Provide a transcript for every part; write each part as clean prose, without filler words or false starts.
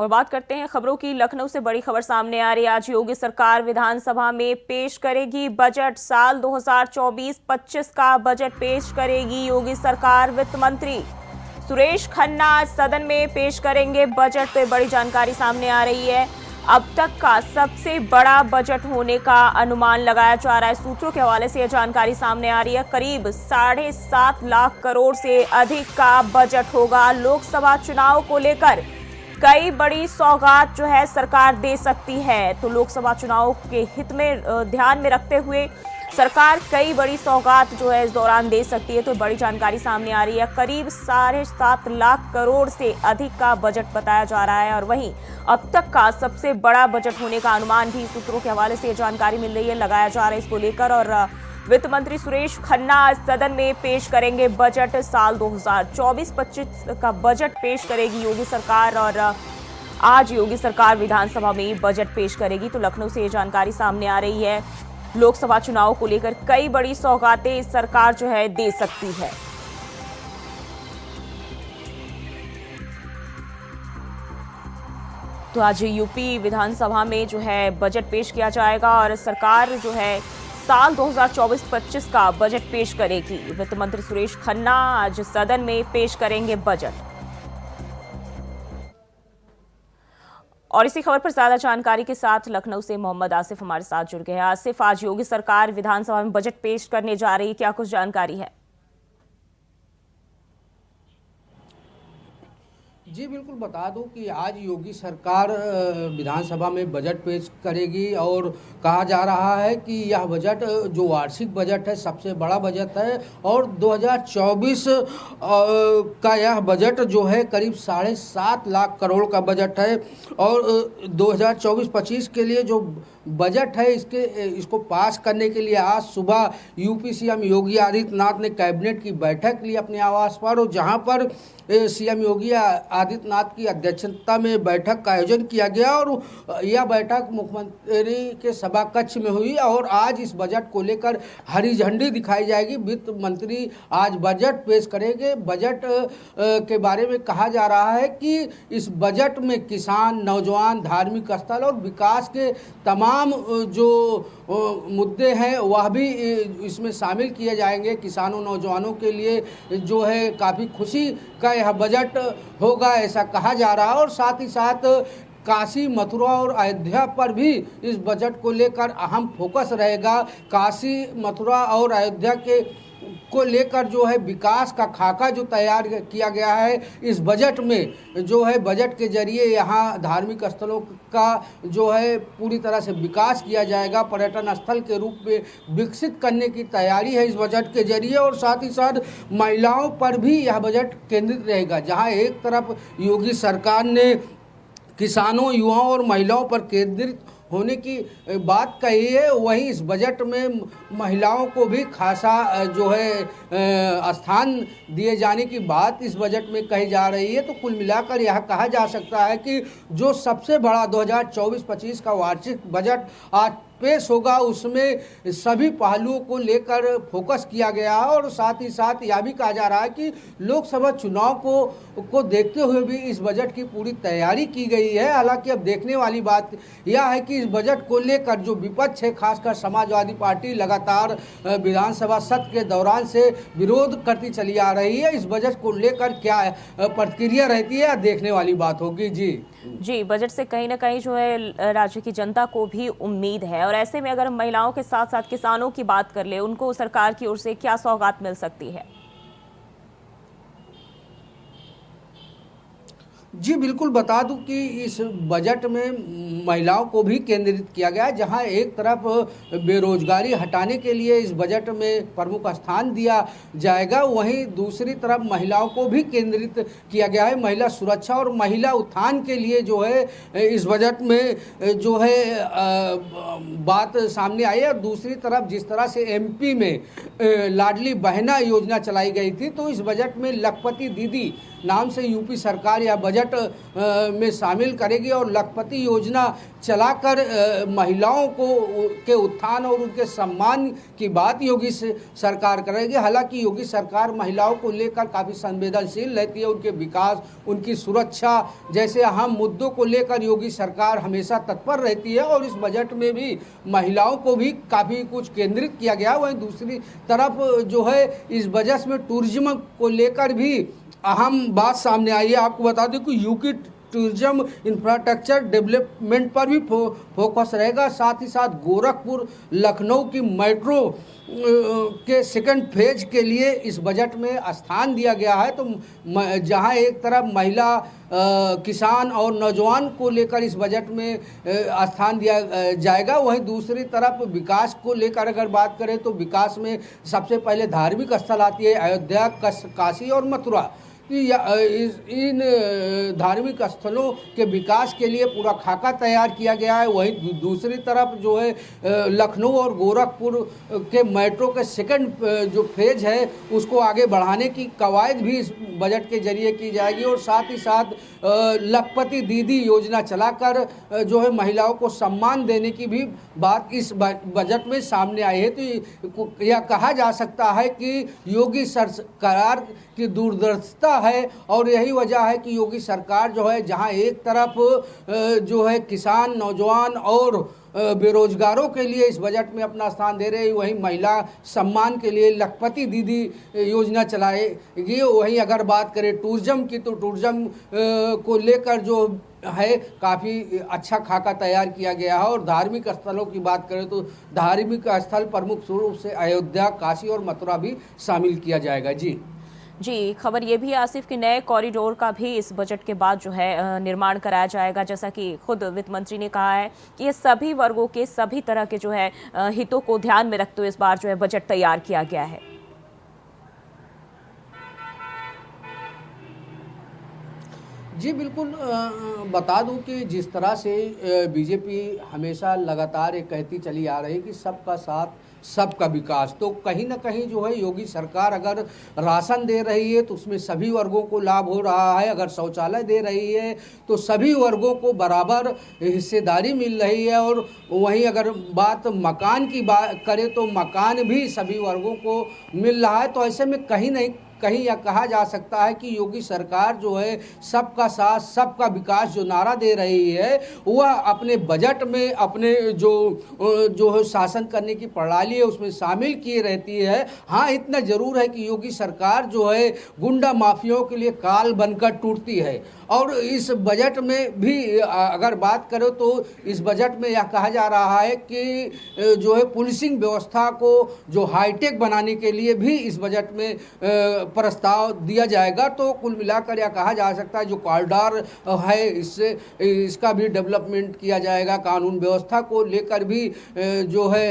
और बात करते हैं खबरों की। लखनऊ से बड़ी खबर सामने आ रही है। आज योगी सरकार विधानसभा में पेश करेगी बजट। साल 2024-25 का बजट पेश करेगी योगी सरकार। वित्त मंत्री सुरेश खन्ना आज सदन में पेश करेंगे बजट। तो बड़ी जानकारी सामने आ रही है। अब तक का सबसे बड़ा बजट होने का अनुमान लगाया जा रहा है। सूत्रों के हवाले से यह जानकारी सामने आ रही है। करीब 7.5 लाख करोड़ से अधिक का बजट होगा। लोकसभा चुनाव को लेकर कई बड़ी सौगात जो है सरकार दे सकती है। तो लोकसभा चुनाव के हित में ध्यान में रखते हुए सरकार कई बड़ी सौगात जो है इस दौरान दे सकती है। तो बड़ी जानकारी सामने आ रही है। करीब 7.5 लाख करोड़ से अधिक का बजट बताया जा रहा है और वहीं अब तक का सबसे बड़ा बजट होने का अनुमान भी सूत्रों के हवाले से जानकारी मिल रही है, लगाया जा रहा है इसको लेकर। और वित्त मंत्री सुरेश खन्ना आज सदन में पेश करेंगे बजट। साल 2024-25 का बजट पेश करेगी योगी सरकार और आज योगी सरकार विधानसभा में बजट पेश करेगी। तो लखनऊ से ये जानकारी सामने आ रही है। लोकसभा चुनाव को लेकर कई बड़ी सौगातें सरकार जो है दे सकती है। तो आज यूपी विधानसभा में जो है बजट पेश किया जाएगा और सरकार जो है साल 2024-25 का बजट पेश करेगी। वित्त मंत्री सुरेश खन्ना आज सदन में पेश करेंगे बजट। और इसी खबर पर ज्यादा जानकारी के साथ लखनऊ से मोहम्मद आसिफ हमारे साथ जुड़ गए हैं। आसिफ, आज योगी सरकार विधानसभा में बजट पेश करने जा रही है, क्या कुछ जानकारी है? जी बिल्कुल, बता दूं कि आज योगी सरकार विधानसभा में बजट पेश करेगी और कहा जा रहा है कि यह बजट जो वार्षिक बजट है सबसे बड़ा बजट है और 2024 का यह बजट जो है करीब 7.5 लाख करोड़ का बजट है। और 2024-25 के लिए जो बजट है इसको पास करने के लिए आज सुबह यूपी सीएम योगी आदित्यनाथ ने कैबिनेट की बैठक ली अपने आवास पर, और जहां पर सीएम योगी आदित्यनाथ की अध्यक्षता में बैठक का आयोजन किया गया और यह बैठक मुख्यमंत्री के सभा कक्ष में हुई और आज इस बजट को लेकर हरी झंडी दिखाई जाएगी। वित्त मंत्री आज बजट पेश करेंगे। बजट के बारे में कहा जा रहा है कि इस बजट में किसान, नौजवान, धार्मिक स्थल और विकास के तमाम जो मुद्दे हैं वह भी इसमें शामिल किए जाएंगे। किसानों, नौजवानों के लिए जो है काफ़ी खुशी का यह बजट होगा ऐसा कहा जा रहा है। और साथ ही साथ काशी, मथुरा और अयोध्या पर भी इस बजट को लेकर अहम फोकस रहेगा। काशी, मथुरा और अयोध्या को लेकर जो है विकास का खाका जो तैयार किया गया है इस बजट में, जो है बजट के जरिए यहाँ धार्मिक स्थलों का जो है पूरी तरह से विकास किया जाएगा। पर्यटन स्थल के रूप में विकसित करने की तैयारी है इस बजट के जरिए। और साथ ही साथ महिलाओं पर भी यह बजट केंद्रित रहेगा। जहाँ एक तरफ योगी सरकार ने किसानों, युवाओं और महिलाओं पर केंद्रित होने की बात कही है, वहीं इस बजट में महिलाओं को भी खासा जो है स्थान दिए जाने की बात इस बजट में कही जा रही है। तो कुल मिलाकर यह कहा जा सकता है कि जो सबसे बड़ा 2024-25 का वार्षिक बजट आज पेश होगा उसमें सभी पहलुओं को लेकर फोकस किया गया है। और साथ ही साथ यह भी कहा जा रहा है कि लोकसभा चुनाव को देखते हुए भी इस बजट की पूरी तैयारी की गई है। हालांकि अब देखने वाली बात यह है कि इस बजट को लेकर जो विपक्ष है, खासकर समाजवादी पार्टी, लगातार विधानसभा सत्र के दौरान से विरोध करती चली आ रही है। इस बजट को लेकर क्या प्रतिक्रिया रहती है देखने वाली बात होगी। जी, बजट से कहीं ना कहीं जो है राज्य की जनता को भी उम्मीद है। और ऐसे में अगर हम महिलाओं के साथ साथ किसानों की बात कर ले, उनको सरकार की ओर से क्या सौगात मिल सकती है? जी बिल्कुल, बता दूं कि इस बजट में महिलाओं को भी केंद्रित किया गया है। जहां एक तरफ बेरोजगारी हटाने के लिए इस बजट में प्रमुख स्थान दिया जाएगा, वहीं दूसरी तरफ महिलाओं को भी केंद्रित किया गया है। महिला सुरक्षा और महिला उत्थान के लिए जो है इस बजट में जो है बात सामने आई है। और दूसरी तरफ जिस तरह से एमपी में लाडली बहना योजना चलाई गई थी, तो इस बजट में लखपति दीदी नाम से यूपी सरकार यह बजट में शामिल करेगी और लखपति योजना चलाकर महिलाओं को के उत्थान और उनके सम्मान की बात योगी सरकार करेगी। हालांकि योगी सरकार महिलाओं को लेकर काफ़ी संवेदनशील रहती है, उनके विकास, उनकी सुरक्षा जैसे अहम मुद्दों को लेकर योगी सरकार हमेशा तत्पर रहती है और इस बजट में भी महिलाओं को भी काफ़ी कुछ केंद्रित किया गया। वहीं दूसरी तरफ जो है इस बजट में टूरिज्म को लेकर भी अहम बात सामने आई है। आपको बता दें कि यूपी टूरिज्म इंफ्रास्ट्रक्चर डेवलपमेंट पर भी फोकस रहेगा। साथ ही साथ गोरखपुर लखनऊ की मेट्रो के सेकंड फेज के लिए इस बजट में स्थान दिया गया है। तो जहां एक तरफ महिला, किसान और नौजवान को लेकर इस बजट में स्थान दिया जाएगा, वहीं दूसरी तरफ विकास को लेकर अगर बात करें तो विकास में सबसे पहले धार्मिक स्थल आती है अयोध्या, काशी और मथुरा। इन धार्मिक स्थलों के विकास के लिए पूरा खाका तैयार किया गया है। वहीं दूसरी तरफ जो है लखनऊ और गोरखपुर के मेट्रो के सेकंड जो फेज है उसको आगे बढ़ाने की कवायद भी इस बजट के जरिए की जाएगी और साथ ही साथ लखपति दीदी योजना चलाकर जो है महिलाओं को सम्मान देने की भी बात इस बजट में सामने आई है। तो यह कहा जा सकता है कि योगी सरकार की दूरदर्शिता है और यही वजह है कि योगी सरकार जो है जहां एक तरफ जो है किसान, नौजवान और बेरोजगारों के लिए इस बजट में अपना स्थान दे रहे, वहीं महिला सम्मान के लिए लखपति दीदी योजना चलाएगी। वहीं अगर बात करें टूरिज्म की तो टूरिज्म को लेकर जो है काफ़ी अच्छा खाका तैयार किया गया है और धार्मिक स्थलों की बात करें तो धार्मिक स्थल प्रमुख रूप से अयोध्या, काशी और मथुरा भी शामिल किया जाएगा। जी, खबर ये भी आसिफ कि नए कॉरिडोर का भी इस बजट के बाद जो है निर्माण कराया जाएगा, जैसा कि खुद वित्त मंत्री ने कहा है कि ये सभी वर्गों के, सभी तरह के जो है हितों को ध्यान में रखते हुए इस बार जो है बजट तैयार किया गया है। जी बिल्कुल, बता दूं कि जिस तरह से बीजेपी हमेशा लगातार ये कहती चली आ रही कि सबका साथ सबका विकास, तो कहीं ना कहीं जो है योगी सरकार अगर राशन दे रही है तो उसमें सभी वर्गों को लाभ हो रहा है, अगर शौचालय दे रही है तो सभी वर्गों को बराबर हिस्सेदारी मिल रही है और वहीं अगर बात मकान की बात करें तो मकान भी सभी वर्गों को मिल रहा है। तो ऐसे में कहीं नहीं कहीं यह कहा जा सकता है कि योगी सरकार जो है सबका साथ सबका विकास जो नारा दे रही है वह अपने बजट में अपने जो है शासन करने की प्रणाली है उसमें शामिल किए रहती है। हाँ, इतना जरूर है कि योगी सरकार जो है गुंडा माफियाओं के लिए काल बनकर टूटती है और इस बजट में भी अगर बात करो तो इस बजट में यह कहा जा रहा है कि जो है पुलिसिंग व्यवस्था को जो हाईटेक बनाने के लिए भी इस बजट में प्रस्ताव दिया जाएगा। तो कुल मिलाकर यह कहा जा सकता है जो कॉरिडोर है इसका भी डेवलपमेंट किया जाएगा। कानून व्यवस्था को लेकर भी जो है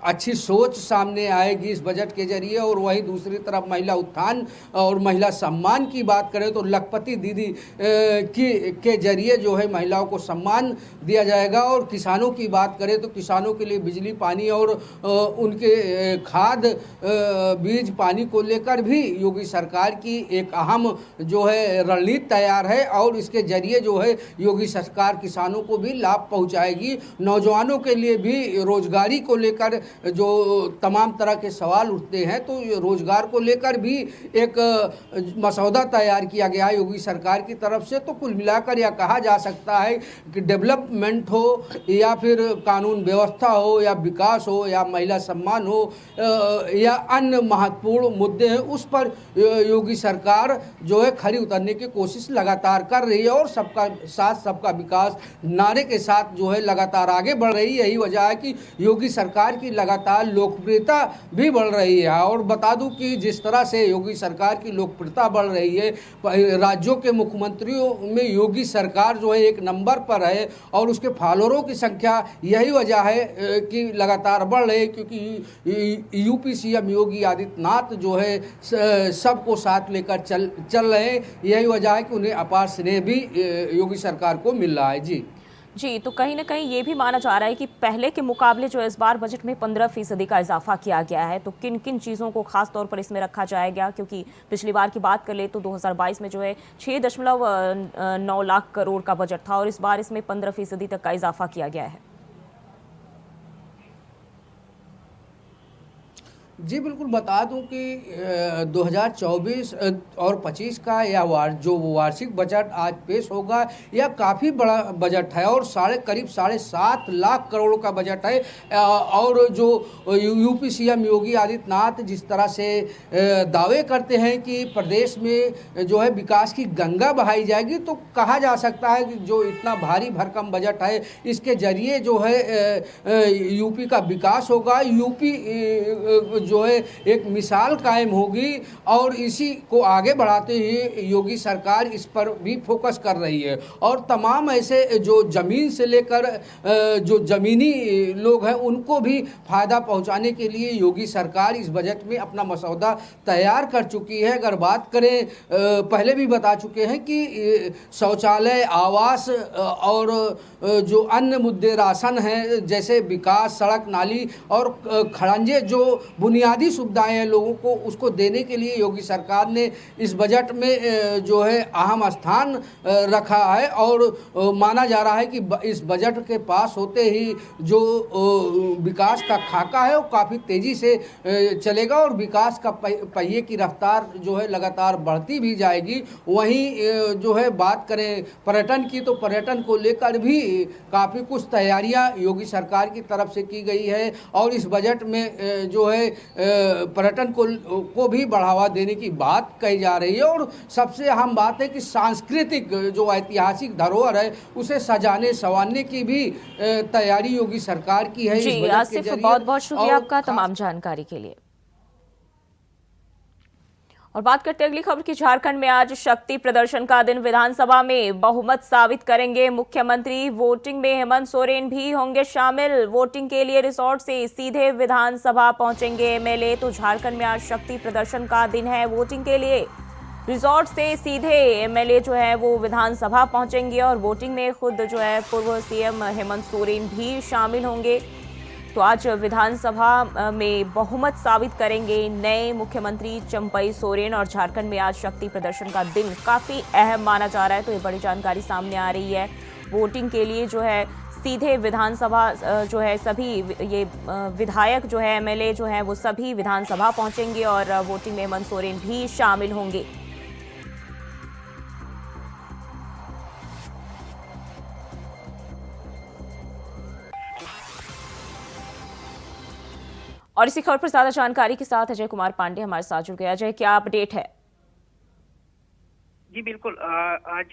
अच्छी सोच सामने आएगी इस बजट के जरिए और वहीं दूसरी तरफ महिला उत्थान और महिला सम्मान की बात करें तो लखपति दीदी के जरिए जो है महिलाओं को सम्मान दिया जाएगा और किसानों की बात करें तो किसानों के लिए बिजली, पानी और उनके खाद, बीज, पानी को लेकर भी योगी सरकार की एक अहम जो है रणनीति तैयार है और इसके जरिए जो है योगी सरकार किसानों को भी लाभ पहुंचाएगी। नौजवानों के लिए भी रोजगारी को लेकर जो तमाम तरह के सवाल उठते हैं तो रोजगार को लेकर भी एक मसौदा तैयार किया गया है योगी सरकार की तरफ से। तो कुल मिलाकर यह कहा जा सकता है कि डेवलपमेंट हो या फिर कानून व्यवस्था हो या विकास हो या महिला सम्मान हो या अन्य महत्वपूर्ण मुद्दे हैं उस पर योगी सरकार जो है खरी उतरने की कोशिश लगातार कर रही है और सबका साथ सबका विकास नारे के साथ जो है लगातार आगे बढ़ रही है। यही वजह है कि योगी सरकार की लगातार लोकप्रियता भी बढ़ रही है। और बता दूं कि जिस तरह से योगी सरकार की लोकप्रियता बढ़ रही है, राज्यों के मुख्यमंत्रियों में योगी सरकार जो है एक नंबर पर है और उसके फॉलोअरों की संख्या यही वजह है कि लगातार बढ़ रही है क्योंकि यूपी सीएम योगी आदित्यनाथ जो है सबको साथ लेकर चल रहे हैं। यही वजह है कि उन्हें अपार स्नेह भी योगी सरकार को मिल रहा है। जी, तो कहीं न कहीं ये भी माना जा रहा है कि पहले के मुकाबले जो इस बार बजट में 15% का इज़ाफ़ा किया गया है, तो किन-किन चीज़ों को ख़ास तौर पर इसमें रखा जाएगा? क्योंकि पिछली बार की बात कर लें तो 2022 में जो है 6.9 लाख करोड़ का बजट था और इस बार इसमें 15% तक का इज़ाफ़ा किया गया है। जी बिल्कुल, बता दूं कि 2024 और 25 का जो वार्षिक बजट आज पेश होगा, यह काफ़ी बड़ा बजट है और करीब 7.5 लाख करोड़ का बजट है। और जो यूपी सीएम योगी आदित्यनाथ जिस तरह से दावे करते हैं कि प्रदेश में जो है विकास की गंगा बहाई जाएगी, तो कहा जा सकता है कि जो इतना भारी भरकम बजट है, इसके जरिए जो है यूपी का विकास होगा। यूपी जो है एक मिसाल कायम होगी और इसी को आगे बढ़ाते हुए योगी सरकार इस पर भी फोकस कर रही है। और तमाम ऐसे जो ज़मीन से लेकर जो ज़मीनी लोग हैं उनको भी फ़ायदा पहुंचाने के लिए योगी सरकार इस बजट में अपना मसौदा तैयार कर चुकी है। अगर बात करें, पहले भी बता चुके हैं कि शौचालय, आवास और जो अन्य मुद्दे राशन हैं, जैसे विकास, सड़क, नाली और खड़ंजे, जो बुनियादी सुविधाएं हैं लोगों को, उसको देने के लिए योगी सरकार ने इस बजट में जो है अहम स्थान रखा है। और माना जा रहा है कि इस बजट के पास होते ही जो विकास का खाका है वो काफ़ी तेज़ी से चलेगा और विकास का पहिए की रफ्तार जो है लगातार बढ़ती भी जाएगी। वहीं जो है बात करें पर्यटन की, तो पर्यटन को लेकर भी काफ़ी कुछ तैयारियां योगी सरकार की तरफ से की गई है और इस बजट में जो है पर्यटन को भी बढ़ावा देने की बात कही जा रही है। और सबसे अहम बात है कि सांस्कृतिक जो ऐतिहासिक धरोहर है उसे सजाने संवारने की भी तैयारी योगी सरकार की है। जी, आसिफ, बहुत-बहुत शुक्रिया आपका तमाम जानकारी के लिए। और बात करते हैं अगली खबर की। झारखंड में आज शक्ति प्रदर्शन का दिन, विधानसभा में बहुमत साबित करेंगे मुख्यमंत्री। वोटिंग में हेमंत सोरेन भी होंगे शामिल। वोटिंग के लिए रिसोर्ट से सीधे विधानसभा पहुंचेंगे एमएलए। तो झारखंड में आज शक्ति प्रदर्शन का दिन है। वोटिंग के लिए रिसोर्ट से सीधे एमएलए जो है वो विधानसभा पहुंचेंगे और वोटिंग में खुद जो है पूर्व सीएम हेमंत सोरेन भी शामिल होंगे। तो आज विधानसभा में बहुमत साबित करेंगे नए मुख्यमंत्री चंपई सोरेन और झारखंड में आज शक्ति प्रदर्शन का दिन काफ़ी अहम माना जा रहा है। तो ये बड़ी जानकारी सामने आ रही है। वोटिंग के लिए जो है सीधे विधानसभा जो है सभी ये विधायक जो है एमएलए जो है वो सभी विधानसभा पहुंचेंगे और वोटिंग में हेमंत सोरेन भी शामिल होंगे। और इसी खबर पर ज्यादा जानकारी के साथ अजय कुमार पांडे हमारे साथ जुड़ गए। अजय, क्या अपडेट है? जी बिल्कुल, आज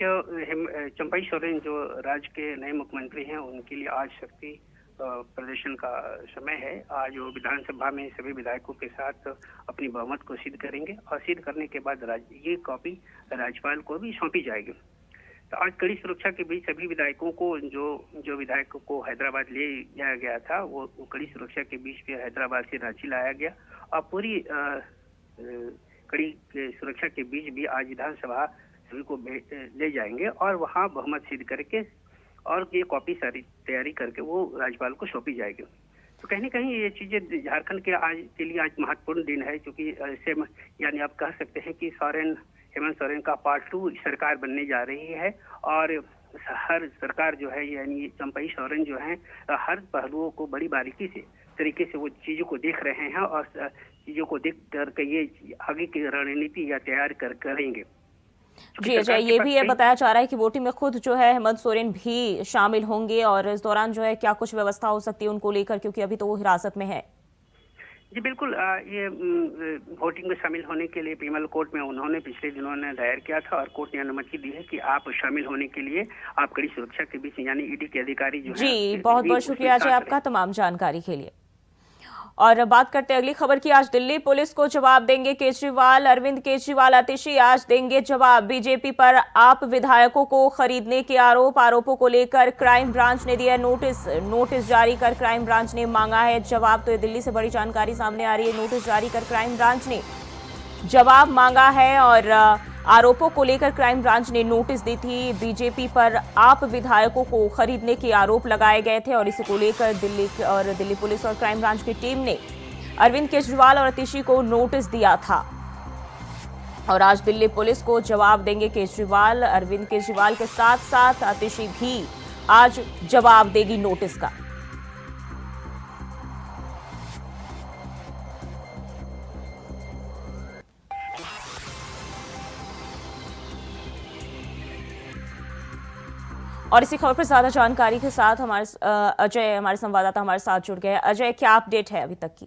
चंपई सोरेन जो राज्य के नए मुख्यमंत्री हैं उनके लिए आज शक्ति प्रदर्शन का समय है। आज वो विधानसभा में सभी विधायकों के साथ अपनी बहुमत को सिद्ध करेंगे और सिद्ध करने के बाद ये कॉपी राज्यपाल को भी सौंपी जाएगी। तो आज कड़ी सुरक्षा के बीच सभी विधायकों को जो विधायकों को हैदराबाद ले जाया गया था वो कड़ी सुरक्षा के बीच फिर हैदराबाद से रांची लाया गया और पूरी कड़ी सुरक्षा के बीच भी आज विधानसभा सभी को ले जाएंगे और वहां बहुमत सिद्ध करके और ये कॉपी सारी तैयारी करके वो राज्यपाल को सौंपी जाएगी। तो कहीं न कहीं ये चीजें झारखंड के लिए आज महत्वपूर्ण दिन है, क्योंकि ऐसे यानी आप कह सकते हैं कि हेमंत सोरेन का पार्ट 2 सरकार बनने जा रही है और हर सरकार जो है यानी चंपई सोरेन जो है हर पहलुओं को बड़ी बारीकी से तरीके से वो चीजों को देख रहे हैं और चीजों को देख करके ये आगे की रणनीति या तैयार करेंगे। जी अजय, ये भी बताया जा रहा है कि वोटिंग में खुद जो है हेमंत सोरेन भी शामिल होंगे और इस दौरान जो है क्या कुछ व्यवस्था हो सकती है उनको लेकर, क्योंकि अभी तो वो हिरासत में है। जी बिल्कुल, ये वोटिंग में शामिल होने के लिए पीमल कोर्ट में उन्होंने पिछले दिनों ने दायर किया था और कोर्ट ने अनुमति दी है कि आप शामिल होने के लिए आप कड़ी सुरक्षा के बीच यानी ईडी के अधिकारी जो जी बहुत बहुत शुक्रिया अजय आपका तमाम जानकारी के लिए। और बात करते हैं अगली खबर की। आज दिल्ली पुलिस को जवाब देंगे केजरीवाल। अरविंद केजरीवाल आतिशी आज देंगे जवाब। बीजेपी पर आप विधायकों को खरीदने के आरोपों को लेकर क्राइम ब्रांच ने दिया नोटिस जारी कर क्राइम ब्रांच ने मांगा है जवाब। तो ये दिल्ली से बड़ी जानकारी सामने आ रही है। नोटिस जारी कर क्राइम ब्रांच ने जवाब मांगा है और आरोपों को लेकर क्राइम ब्रांच ने नोटिस दी थी। बीजेपी पर आप विधायकों को खरीदने के आरोप लगाए गए थे और इसी को लेकर दिल्ली पुलिस और क्राइम ब्रांच की टीम ने अरविंद केजरीवाल और आतिशी को नोटिस दिया था। और आज दिल्ली पुलिस को जवाब देंगे केजरीवाल। अरविंद केजरीवाल के साथ साथ आतिशी भी आज जवाब देगी नोटिस का। और इसी खबर पर ज्यादा जानकारी के साथ हमारे अजय, हमारे संवाददाता हमारे साथ जुड़ गए। अजय, क्या अपडेट है अभी तक की?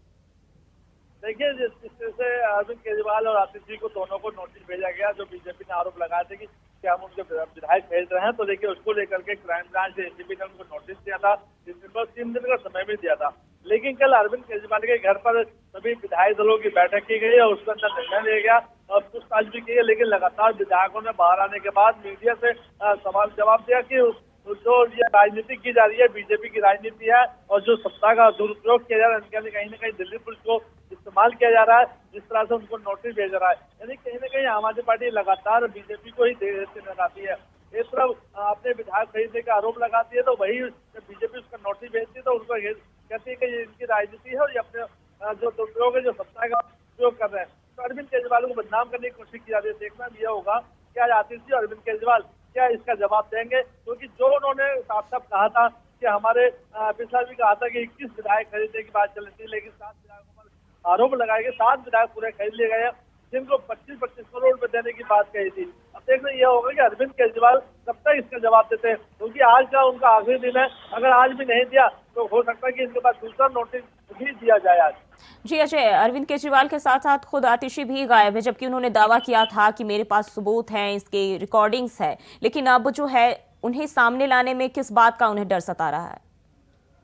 देखिए, जिस तरह से अरविंद केजरीवाल और आतिशी को दोनों को नोटिस भेजा गया, जो बीजेपी ने आरोप लगाए थे कि हम उनके विधायक भेज रहे हैं, तो देखिए उसको लेकर के क्राइम ब्रांच एसीबी ने उनको नोटिस दिया था। 3 दिन का समय भी दिया था। लेकिन कल अरविंद केजरीवाल के घर पर सभी विधायक दलों की बैठक की गई और उसके अंदर निर्णय लिया गया और पूछताछ भी की है। लेकिन लगातार विधायकों ने बाहर आने के बाद मीडिया से सवाल जवाब दिया कि जो ये राजनीति की जा रही है, बीजेपी की राजनीति है और जो सत्ता का दुरुपयोग किया जा रहा है, इनके कहीं ना कहीं दिल्ली पुलिस को इस्तेमाल किया जा रहा है, जिस तरह से उनको नोटिस भेजा रहा है। यानी कहीं ना कहीं आम आदमी पार्टी लगातार बीजेपी को ही देते लगाती है। एक तरफ अपने विधायक खरीदने का आरोप लगाती है, तो वही बीजेपी उसका नोटिस भेजती है तो उनको कहती है कि ये इनकी राजनीति है और ये अपने जो दुरुपयोग है, जो सत्ता का उपयोग कर रहे हैं। तो अरविंद केजरीवाल को बदनाम करने की कोशिश की जा रही है। देखना यह होगा कि आज आतिशी और अरविंद केजरीवाल क्या इसका जवाब देंगे, क्योंकि जो उन्होंने साफ साफ कहा था कि हमारे पिछला भी कहा था कि 21 विधायक खरीदने की बात चल रही थी, लेकिन 7 विधायकों पर आरोप लगाए गए। 7 विधायक पूरे खरीद लिए गए, जिनको 25-25 करोड़ रुपए देने की बात कही थी। अब देखना यह होगा कि अरविंद केजरीवाल कब तक इसका जवाब देते हैं, क्योंकि आज का उनका आखिरी दिन है। अगर आज भी नहीं दिया तो हो सकता है कि इनके पास दूसरा नोटिस भी दिया जाए आज। जी अजय, अरविंद केजरीवाल के साथ साथ खुद आतिशी भी गायब है, जबकि उन्होंने दावा किया था कि मेरे पास सबूत हैं, इसके रिकॉर्डिंग्स है। लेकिन अब जो है उन्हें सामने लाने में किस बात का उन्हें डर सता रहा है?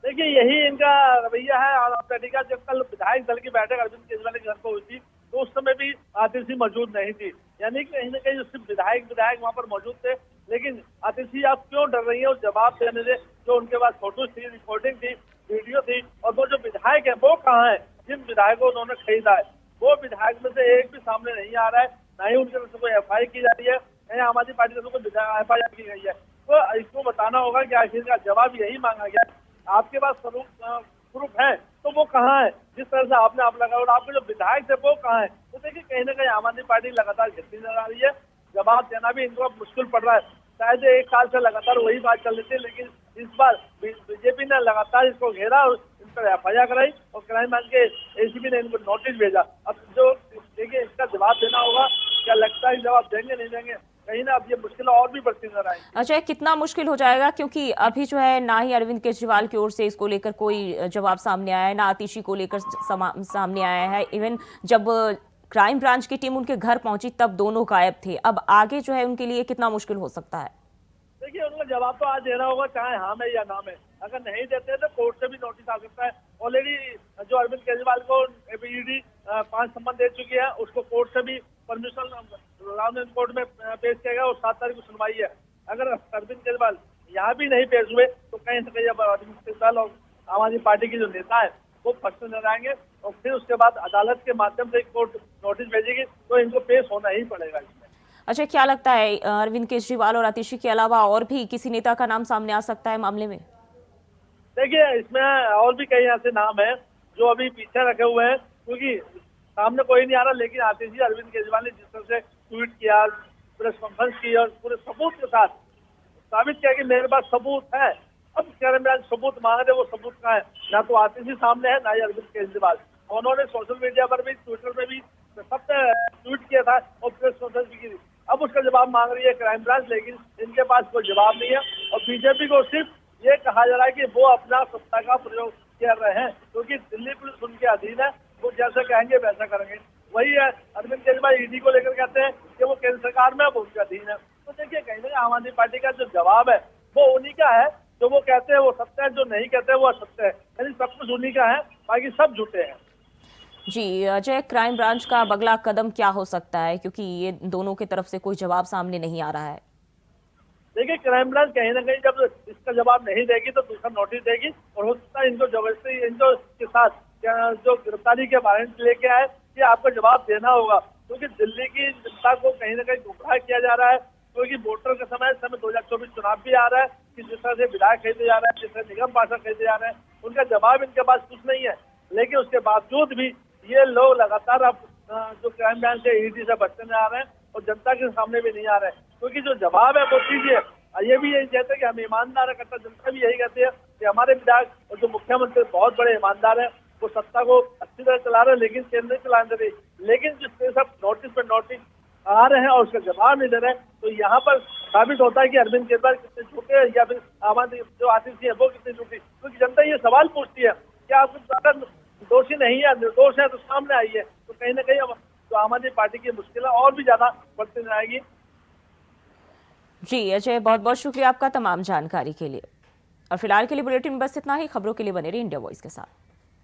देखिए, यही इनका रवैया है। और आप देखिएगा, जब कल विधायक दल की बैठक अरविंद केजरीवाल के घर पर हुई थी तो उस समय भी आतिशी मौजूद नहीं थी। यानी कहीं ना कहीं सिर्फ विधायक वहां पर मौजूद थे। लेकिन आतिशी आप क्यों डर रही है, जवाब देने दे। जो उनके पास फोटो थी, रिकॉर्डिंग थी, वीडियो थी, और वो जो विधायक है वो कहाँ है जिन विधायकों उन्होंने खरीदा है? वो विधायक में से एक भी सामने नहीं आ रहा है, ना ही उनके तरफ से कोई एफआईआर की जा रही है, या आम आदमी पार्टी तरफ से एफआईआर की गई है। तो इसको बताना होगा कि आखिर का जवाब यही मांगा गया। आपके पास प्रूफ है तो वो कहाँ है? जिस तरह से आपने आप लगा, और आपके जो विधायक थे वो कहाँ है? तो देखिए, कहीं ना कहीं आम आदमी पार्टी लगातार घिरती नजर आ रही है। जवाब देना भी इनको अब मुश्किल पड़ रहा है। शायद 1 साल से लगातार वही बात चल रही थी, लेकिन इस बार बीजेपी ने लगातार इसको घेरा और इन पर एफआईआर कराई और क्राइम ब्रांच के एसीबी ने इनको नोटिस भेजा। अब जो देखिए, इसका जवाब देना होगा। क्या लगता है जवाब देंगे नहीं देंगे? कहीं ना अब ये मुश्किल और भी बढ़ती नजर आएगी। अजय, कितना मुश्किल हो जाएगा, क्योंकि अभी जो है ना ही अरविंद केजरीवाल की ओर से इसको लेकर कोई जवाब सामने आया है, ना आतिशी को लेकर सामने आया है। इवन जब क्राइम ब्रांच की टीम उनके घर पहुंची तब दोनों गायब थे। अब आगे जो है उनके लिए कितना मुश्किल हो सकता है? देखिए, उनको जवाब तो आज देना होगा, चाहे हाँ में या ना में। अगर नहीं देते तो कोर्ट से भी नोटिस आ सकता है। ऑलरेडी जो अरविंद केजरीवाल को ईडी 5 सम्मन दे चुकी है, उसको कोर्ट से भी परमिशन रामनगर कोर्ट में पेश किया गया और 7 तारीख को सुनवाई है। अगर अरविंद केजरीवाल यहाँ भी नहीं पेश हुए तो कहीं से कहीं अब अरविंद केजरीवाल और आम आदमी पार्टी के जो नेता है वो फंसते नजर आएंगे और फिर उसके बाद अदालत के माध्यम से कोर्ट नोटिस भेजेगी तो इनको पेश होना ही पड़ेगा इसमें। अच्छा, क्या लगता है अरविंद केजरीवाल और आतिशी के अलावा और भी किसी नेता का नाम सामने आ सकता है मामले में? देखिए, इसमें और भी कई ऐसे नाम हैं जो अभी पीछे रखे हुए हैं, क्योंकि सामने कोई नहीं आ रहा। लेकिन आतिशी अरविंद केजरीवाल ने जिस तरह से ट्वीट किया, प्रेस कॉन्फ्रेंस की और पूरे सबूत के साथ साबित किया कि मेरे पास सबूत है। अब कह रहे हैं सबूत मांग रहे, वो सबूत कहाँ है? ना तो आतिशी सामने है, ना ही अरविंद केजरीवाल। उन्होंने सोशल मीडिया पर भी, ट्विटर पे भी सबसे ट्वीट किया था और प्रेस कॉन्फ्रेंस भी की थी। अब उसका जवाब मांग रही है क्राइम ब्रांच, लेकिन इनके पास कोई जवाब नहीं है। और बीजेपी को सिर्फ ये कहा जा रहा है कि वो अपना सत्ता का प्रयोग कर रहे हैं, क्योंकि दिल्ली पुलिस उनके अधीन है, वो जैसा कहेंगे वैसा करेंगे। वही है, अरविंद केजरीवाल ईडी को लेकर कहते हैं कि वो केंद्र सरकार में, वो उनके अधीन है। तो देखिए, कहीं ना आम आदमी पार्टी का जो जवाब है वो उन्हीं का है। जो वो कहते हैं वो सत्य है, जो नहीं कहते वो असत्य है। यानी सब कुछ उन्हीं का है, बाकी सब झूठे हैं। जी अजय, क्राइम ब्रांच का अगला कदम क्या हो सकता है, क्योंकि ये दोनों की तरफ से कोई जवाब सामने नहीं आ रहा है? देखिए, क्राइम ब्रांच कहीं ना कहीं जब इसका जवाब नहीं देगी तो दूसरा नोटिस देगी और हो सकता है इनको जबरदस्ती इनको के साथ जो गिरफ्तारी के वारंट लेके आए कि आपको जवाब देना होगा। क्योंकि दिल्ली की जनता को कहीं ना कहीं गुमराह किया जा रहा है, क्योंकि वोटर का समय 2024 चुनाव भी आ रहा है कि जिस तरह से विधायक खरीदे जा रहे हैं, जिस तरह निगम पार्षद खरीदे जा रहे हैं, उनका जवाब इनके पास कुछ नहीं है। लेकिन उसके बावजूद भी ये लोग लगातार अब जो क्राइम ब्रांच से ईडी से बचते नहीं आ रहे हैं और जनता के सामने भी नहीं आ रहे हैं, क्योंकि जो जवाब है वो दीजिए। ये भी यही कहते हैं कि हम ईमानदार है, कट्टर जनता भी यही कहती है कि हमारे विधायक और जो मुख्यमंत्री बहुत बड़े ईमानदार हैं, वो सत्ता को अच्छी तरह चला रहे हैं, लेकिन केंद्र नहीं चलाने दे रही। लेकिन जिस सब नोटिस पे नोटिस आ रहे हैं और उसका जवाब नहीं दे रहे हैं, तो यहाँ पर साबित होता है कि अरविंद केजरीवाल कितने झूठे हैं या फिर आम आदमी जो आतिश है वो कितनी झूठी। क्योंकि जनता ये सवाल पूछती है कि आप अगर दोषी नहीं है, निर्दोष है, तो सामने आइए। तो कहीं ना कहीं तो आम आदमी पार्टी की मुश्किलें और भी ज्यादा बढ़ती जाएगी। जी अजय, बहुत बहुत शुक्रिया आपका तमाम जानकारी के लिए। और फिलहाल के लिए बुलेटिन में बस इतना ही। खबरों के लिए बने रहिए इंडिया वॉइस के साथ।